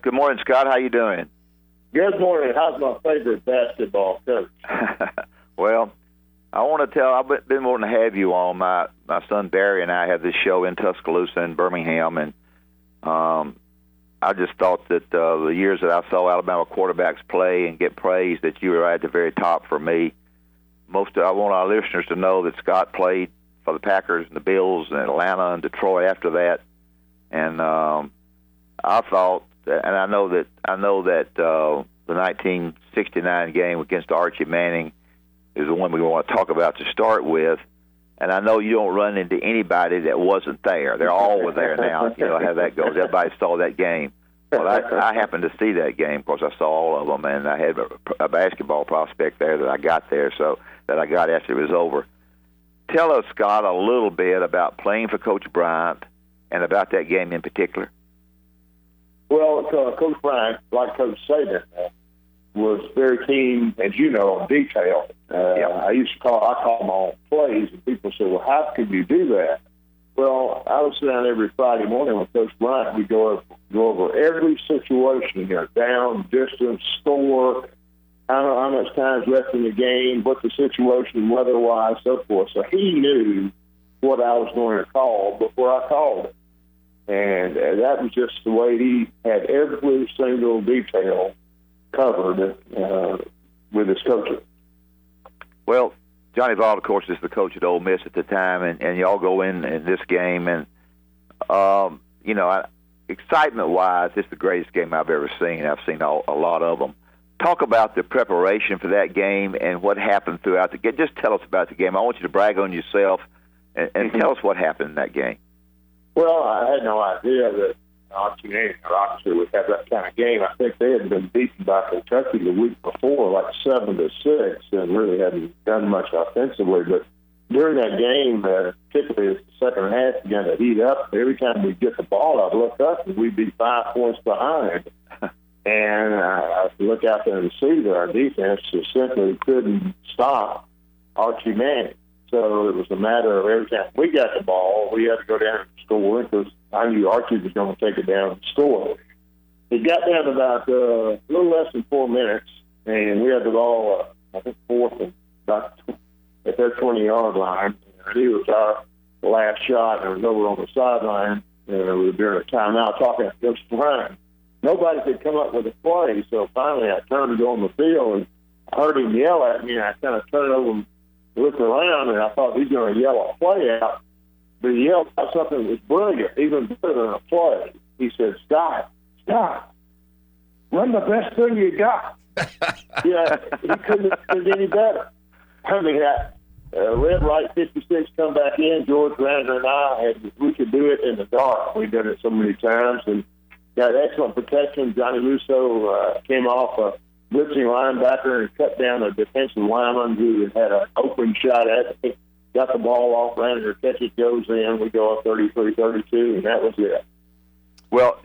Good morning, Scott. How you doing? Good morning. How's my favorite basketball coach? Well, I want to tell, I've been wanting to have you on. My son Barry and I have this show in Tuscaloosa and Birmingham, and I just thought that the years that I saw Alabama quarterbacks play and get praised, that you were right at the very top for me. I want our listeners to know that Scott played for the Packers and the Bills and Atlanta and Detroit after that, and I thought, and I know that the 1969 game against Archie Manning is the one we want to talk about to start with. And I know you don't run into anybody that wasn't there. They're all were there now. You know how that goes. Everybody saw that game. Well, I happened to see that game. Of course, I saw all of them, and I had a basketball prospect there that I got there, so that I got after it was over. Tell us, Scott, a little bit about playing for Coach Bryant and about that game in particular. Well, Coach Bryant, like Coach Saban, was very keen, as you know, on detail. I call them all plays, and people say, well, how could you do that? Well, I would sit down every Friday morning with Coach Bryant. We go over every situation, down, distance, score, how much time's left in the game, what the situation, weather-wise, so forth. So he knew what I was going to call before I called it. And that was just the way he had every single detail covered with his coaching. Well, Johnny Vaught, of course, is the coach at Ole Miss at the time, and y'all go in this game, and, excitement-wise, it's the greatest game I've ever seen. I've seen a lot of them. Talk about the preparation for that game and what happened throughout the game. Just tell us about the game. I want you to brag on yourself and tell us what happened in that game. Well, I had no idea that Archie Manning or Oxford would have that kind of game. I think they had been beaten by Kentucky the week before, like 7-6, and really hadn't done much offensively. But during that game, particularly as the second half began to heat up, every time we'd get the ball, I'd look up and we'd be 5 points behind. And I look out there and see that our defense just simply couldn't stop Archie Manning. So it was a matter of every time we got the ball, we had to go down and score because I knew Archie was going to take it down and score. It got down to about a little less than 4 minutes, and we had the ball, I think, fourth and about at their 20-yard line. And it was our last shot, and it was over on the sideline. And we were during a timeout talking to Coach Bryant. Nobody could come up with a play, so finally I turned to go on the field, and I heard him yell at me, and I kind of turned over and looked around, and I thought he's going to yell a play out. But he yelled out something that was brilliant, even better than a play. He said, Scott, run the best thing you got. Yeah, he couldn't have done any better. I mean, red light 56 come back in. George Rander and I we could do it in the dark. We've done it so many times and got excellent protection. Johnny Lusso came off a blitzing linebacker and cut down a defensive lineman who had an open shot at it. Got the ball off, Rander catches, goes in. We go up 33-32, and that was it. Well,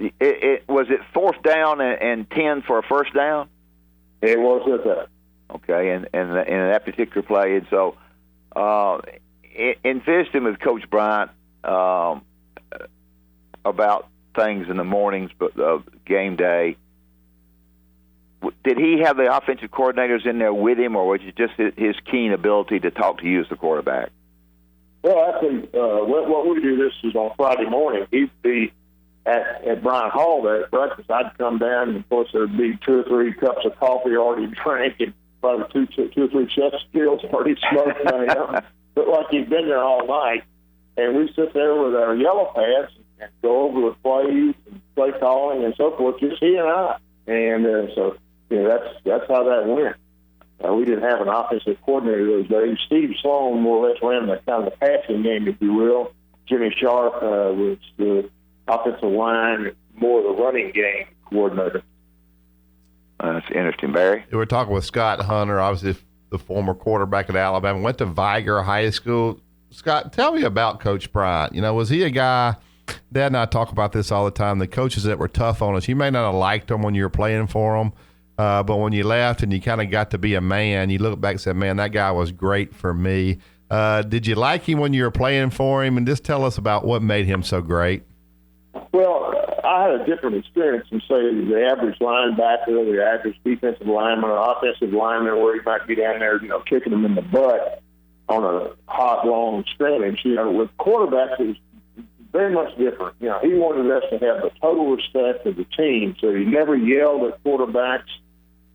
was it fourth down and 10 for a first down? It was at that. Okay, and in that particular play, and so in visiting with Coach Bryant about things in the mornings, but game day, did he have the offensive coordinators in there with him, or was it just his keen ability to talk to you as the quarterback? Well, actually, what we do, this is on Friday morning. He'd be at Bryant Hall there at breakfast. I'd come down, and of course there'd be 2 or 3 cups of coffee already drank, and probably 2 or 3 chef skills already smoked by him. But like he'd been there all night, and we sit there with our yellow pads and go over the plays and play calling and so forth, just he and I. And so that's how that went. We didn't have an offensive coordinator those days. Steve Sloan more or less ran the kind of the passing game, if you will. Jimmy Sharp was the offensive line, more of the running game coordinator. That's interesting, Barry. We're talking with Scott Hunter, obviously the former quarterback at Alabama, went to Viger High School. Scott, tell me about Coach Bryant. Was he a guy, Dad and I talk about this all the time, the coaches that were tough on us, you may not have liked them when you were playing for them, but when you left and you kind of got to be a man, you look back and said, man, that guy was great for me. Did you like him when you were playing for him? And just tell us about what made him so great. Well, I had a different experience than, say, the average linebacker, or the average defensive lineman, or offensive lineman, where he might be down there, kicking them in the butt on a hot, long scrimmage. With quarterbacks, it was very much different. He wanted us to have the total respect of the team, so he never yelled at quarterbacks.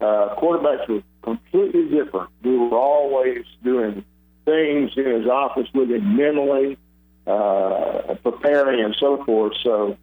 Quarterbacks were completely different. We were always doing things in his office with him mentally, preparing and so forth. So,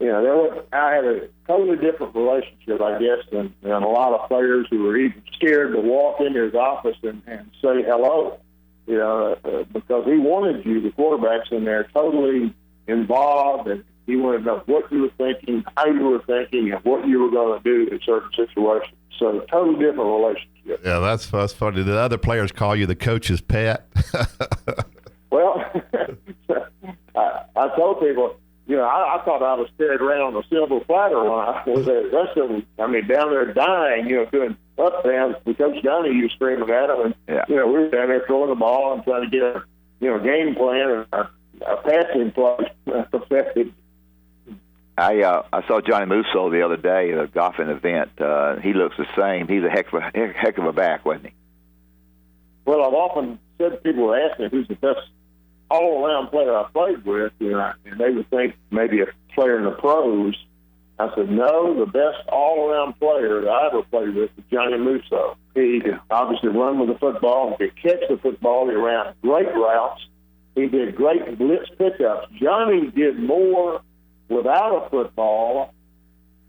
I had a totally different relationship, I guess, than a lot of players who were even scared to walk into his office and say hello, because he wanted you, the quarterbacks in there, totally involved, and he wanted to know what you were thinking, how you were thinking, and what you were going to do in certain situations. So, totally different relationship. Yeah, that's funny. The other players call you the coach's pet. Well, I told people, I thought I was carried around on a silver platter when I was at the rest of them. Down there dying, doing up downs. Coach Johnny, you screaming at him, and we were down there throwing the ball and trying to get a game plan and a passing play perfected. I saw Johnny Musso the other day at a golfing event. He looks the same. He's a heck of a back, wasn't he? Well, I've often said to people who ask me who's the best all-around player I played with, and they would think maybe a player in the pros. I said, no, the best all-around player that I ever played with was Johnny Musso. He could obviously run with the football. He could catch the football. He ran great routes. He did great blitz pickups. Johnny did more without a football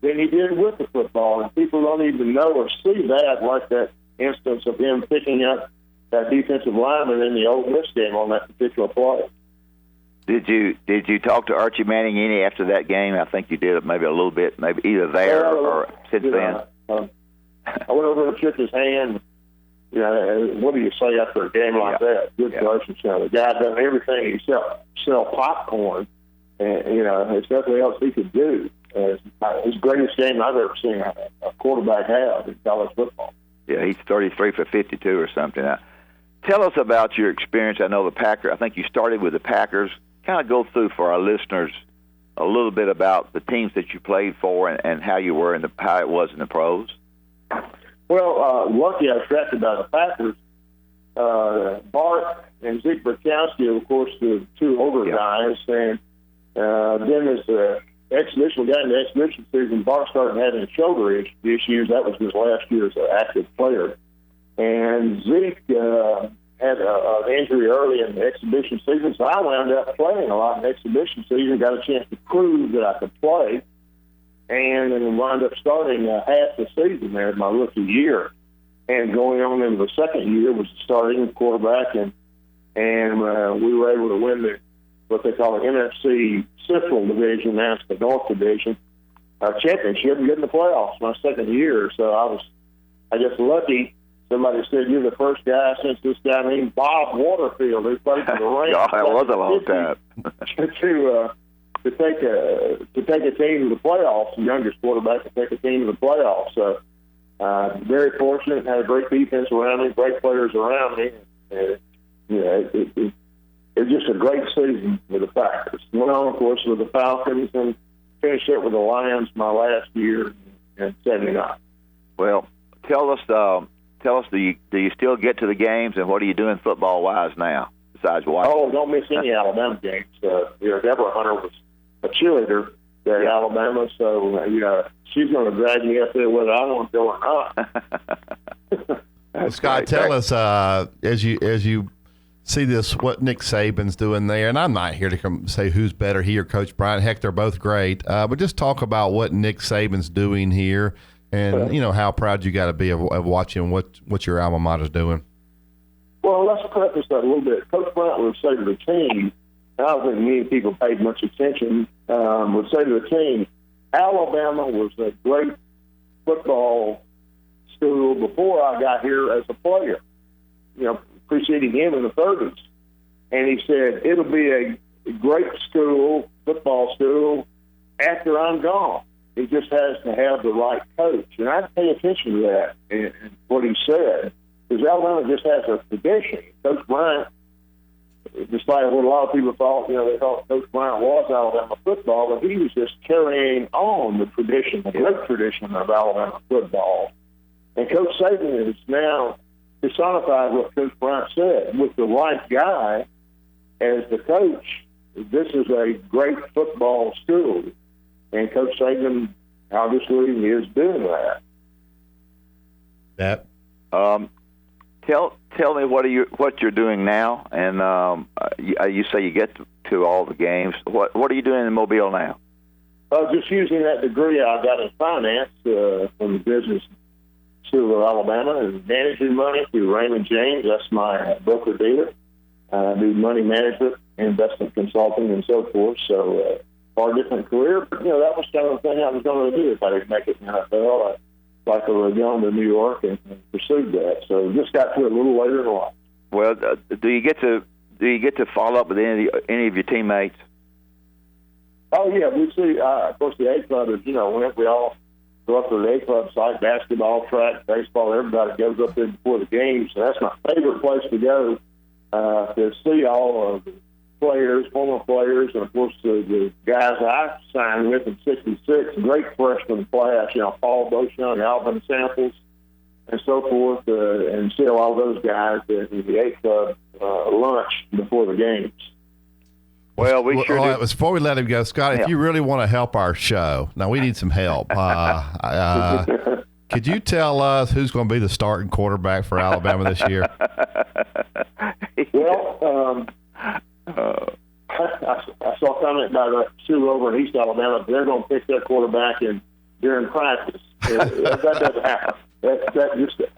than he did with the football, and people don't even know or see that, like that instance of him picking up that defensive lineman in the Ole Miss game on that particular play. Did you talk to Archie Manning any after that game? I think you did maybe a little bit, maybe either there or since then. I went over and shook his hand. What do you say after a game like that? Good relationship. The guy done everything except sell popcorn, and there's nothing else he could do. It's the greatest game I've ever seen a quarterback have in college football. Yeah, he's 33 for 52 or something. Tell us about your experience. I know the Packers. I think you started with the Packers. Kind of go through for our listeners a little bit about the teams that you played for and how you were how it was in the pros. Well, lucky I was drafted by the Packers. Bart and Zeke Burkowski, of course, the two older guys, and then as the exhibition, we got into the exhibition season, Bart started having shoulder issues. That was his last year as an active player. And Zeke had an injury early in the exhibition season, so I wound up playing a lot in the exhibition season, got a chance to prove that I could play, and then wound up starting half the season there in my rookie year. And going on into the second year was the starting quarterback, and we were able to win what they call the NFC Central Division, now it's the North Division, championship, and get in the playoffs my second year. So I was, I guess, lucky. Somebody said, you're the first guy since this guy named Bob Waterfield, who played for the Rams. God, that was a long time. to take a team to the playoffs, the youngest quarterback to take a team to the playoffs. So very fortunate, had a great defense around me, great players around me. It was just a great season with the Packers. Went on, of course, with the Falcons and finished it with the Lions my last year in '79. Well, tell us, do you still get to the games, and what are you doing football-wise now besides watching? Oh, don't miss any Alabama games. Deborah Hunter was a cheerleader there at Alabama, so she's going to drag me up there whether I want to go or not. Scott, tell us as you see this, what Nick Saban's doing there, and I'm not here to say who's better, he or Coach Bryant. Heck, they're both great, but just talk about what Nick Saban's doing here. And, how proud you got to be of watching what your alma mater's doing. Well, let's preface that a little bit. Coach Bryant would say to the team, I don't think many people paid much attention, would say to the team, Alabama was a great football school before I got here as a player, preceding him in the 30s. And he said, it'll be a great school, football school, after I'm gone. It just has to have the right coach. And I pay attention to that and what he said, because Alabama just has a tradition. Coach Bryant despite what a lot of people thought, they thought Coach Bryant was Alabama football, but he was just carrying on the tradition, the great tradition of Alabama football. And Coach Saban is now personified what Coach Bryant said. With the right guy as the coach, this is a great football school. And Coach Saban obviously is doing that. Tell me what you're doing now, and you say you get to all the games. What are you doing in Mobile now? Just using that degree I got in finance from the business school of Alabama, and managing money through Raymond James. That's my broker dealer. I do money management, investment consulting, and so forth. So far different career, but that was kind of the thing I was going to do if I didn't make it in the NFL. I would have gone to New York and pursued that. So just got to it a little later in life. Well, do you get to follow up with any of your teammates? Oh yeah, we see. Of course, the A Club is whenever we all go up to the A Club site, basketball, track, baseball, everybody goes up there before the games. So that's my favorite place to go to see all of the players, former players, and of course the guys I signed with in '66, great freshman class, Paul Beauchamp, Alvin Samples, and so forth, and see a lot of those guys at the A Club lunch before the games. Well, before we let him go, Scott, if you really want to help our show, now we need some help. Could you tell us who's going to be the starting quarterback for Alabama this year? Well, I saw a comment by the Sue over in East Alabama. They're going to pick their quarterback during practice. That doesn't happen.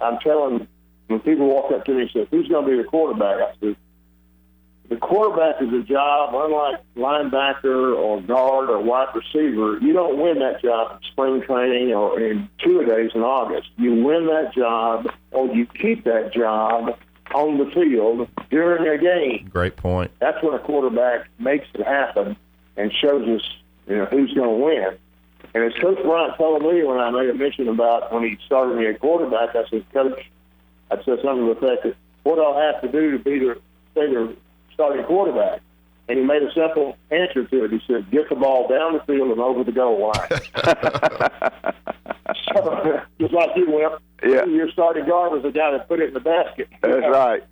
I'm telling, when people walk up to me and say, "Who's going to be the quarterback?" I said, the quarterback is a job, unlike linebacker or guard or wide receiver. You don't win that job in spring training or in 2 days in August. You win that job, or you keep that job on the field during a game. Great point. That's when a quarterback makes it happen and shows us, who's going to win. And as Coach Bryant told me when I made a mention about when he started me at quarterback, I said, Coach, I said something to the effect that, what do I have to do to be the starting quarterback? And he made a simple answer to it. He said, get the ball down the field and over the goal line. So, just like you went, your starting guard was the guy that put it in the basket. That's right.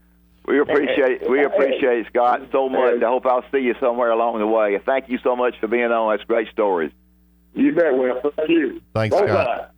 We appreciate it, Scott, so much. I hope I'll see you somewhere along the way. Thank you so much for being on. That's great stories. You bet, Will. Thank you. Thanks, Scott.